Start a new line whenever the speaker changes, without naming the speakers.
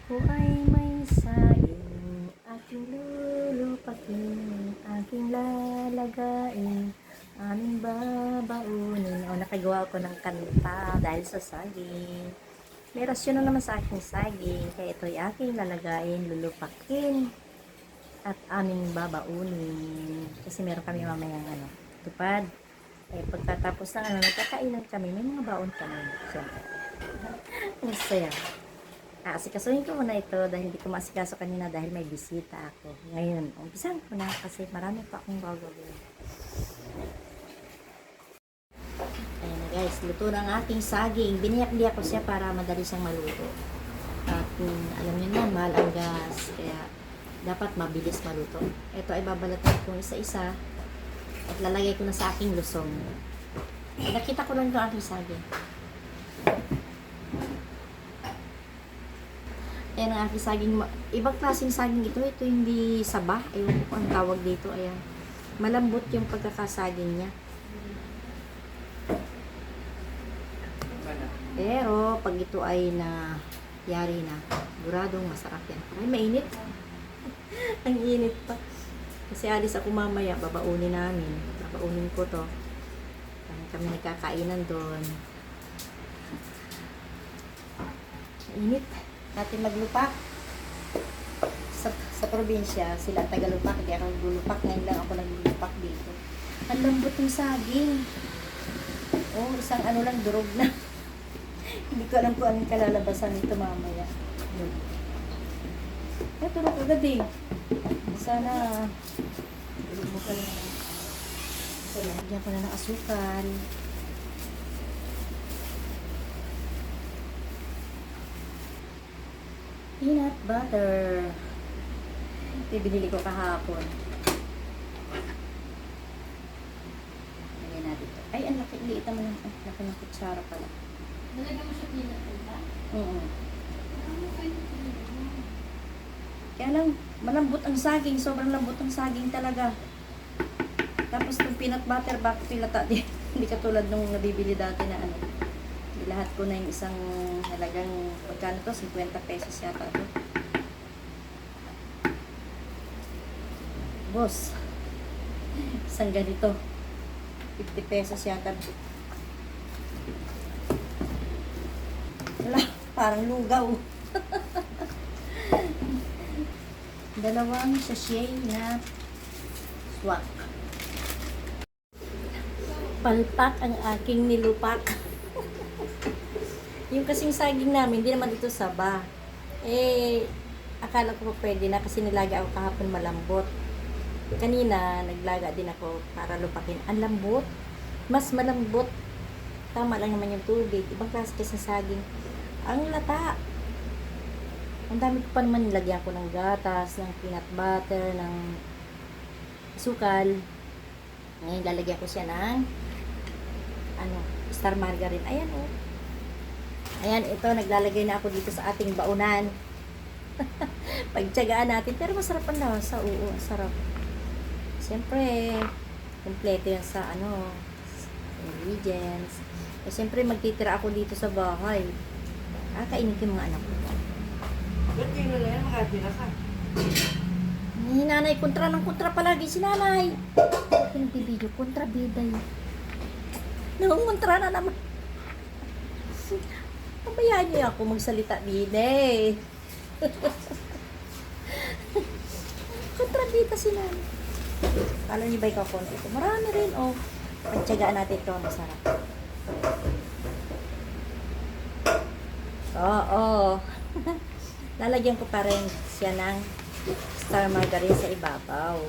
Ako ay may saing, aking lulupakin, aking lalagain, aming babaunin. O, nakagawa ko ng kanta dahil sa saging. May rasyon na naman sa aking saging, kaya ito'y aking lalagain, lulupakin, at aming babaunin. Kasi meron kami mamayang tupad. Eh, pagkatapos ng nagkakainan kami, may mga baon kami. Siyempre. Ang saya. Asikasuhin ko muna ito dahil hindi ko maasikaso kanina dahil may bisita ako. Ngayon, umpisan ko na kasi marami pa akong gagawin. Ayan na guys, luto na ang ating saging. Biniyak-biyak ko siya para madali siyang maluto. At alam niyo na, mahal ang gas. Kaya dapat mabilis maluto. Ito ay babalatan ko isa-isa at lalagay ko na sa aking lusong. Nakita ko lang ito aking saging. Ayan ang aking saging. Ibang klaseng saging ito. Ito hindi saba. Ayun ko ang tawag dito. Ayan. Malambot yung pagkakasaging niya. Pero, pag ito ay yari na, guradong masarap yan. Ay, mainit. Ang init pa. Kasi alis ako mamaya. Babaunin namin. Babaunin ko to. Kami nagkakainan doon. Init. Natin maglupak sa probinsya, sila tagalupak, hindi ako naglulupak, ngayon lang ako naglulupak dito. Ang lambot ng saging. Oh, isang lang, durog na. Hindi ko alam kung anong kalalabasan nito mamaya. Ay, turok agad eh. Sana durog mo ka lang. So, lagyan ko na ng asukal. Peanut butter. Ito binili ko kahapon. Lagyan natin ito. Ay, ang laki-liit naman ng laki ng kutsara pala.
Nalagyan mo siya peanut butter?
Oo.
Ano kayo peanut?
Kaya lang, malambot ang saging. Sobrang lambot ang saging talaga. Tapos itong peanut butter, bakit pilata din? Hindi katulad nung nabibili dati na lahat ko na yung isang halagang pagkano to, 50 pesos yata to. Boss, isang ganito 50 pesos yata. Wala, parang lugaw. Dalawang sachet na swak. Palpak ang aking nilupak. Yung kasing saging namin, hindi naman ito saba. Eh, akala ko pwede na kasi nilaga ako kahapon malambot. Kanina, naglaga din ako para lupakin. Ang lambot. Mas malambot. Tama lang naman yung tubig. Ibang klase kasi saging. Ang lata. Ang dami ko pa naman nilagyan ko ng gatas, ng peanut butter, ng sukal. Ngayon, lalagyan ko siya ng star margarine. Ayan oh. Ayan, ito, naglalagay na ako dito sa ating baunan. Pagtsagaan natin. Pero masarap ang lasa. Oo, sarap. Siyempre, kompleto yan sa ingredients. Eh, siyempre, magtitira ako dito sa bahay. Kainin ko yung mga anak ko.
Ba't yun na yan? Makatira ka.
Ni nanay, kontra ng kontra palagi si nanay. Pinagbibideo, kontra bida yun. Nangungontra na naman. Pabayaan niyo ako magsalita din eh. Kontrabita sila. Kala niyo ba ikaw konti ito? Marami rin oh. Pagtsagaan natin ito. Masarap. Oo. Lalagyan ko pa rin siya ng star margarine sa ibabaw.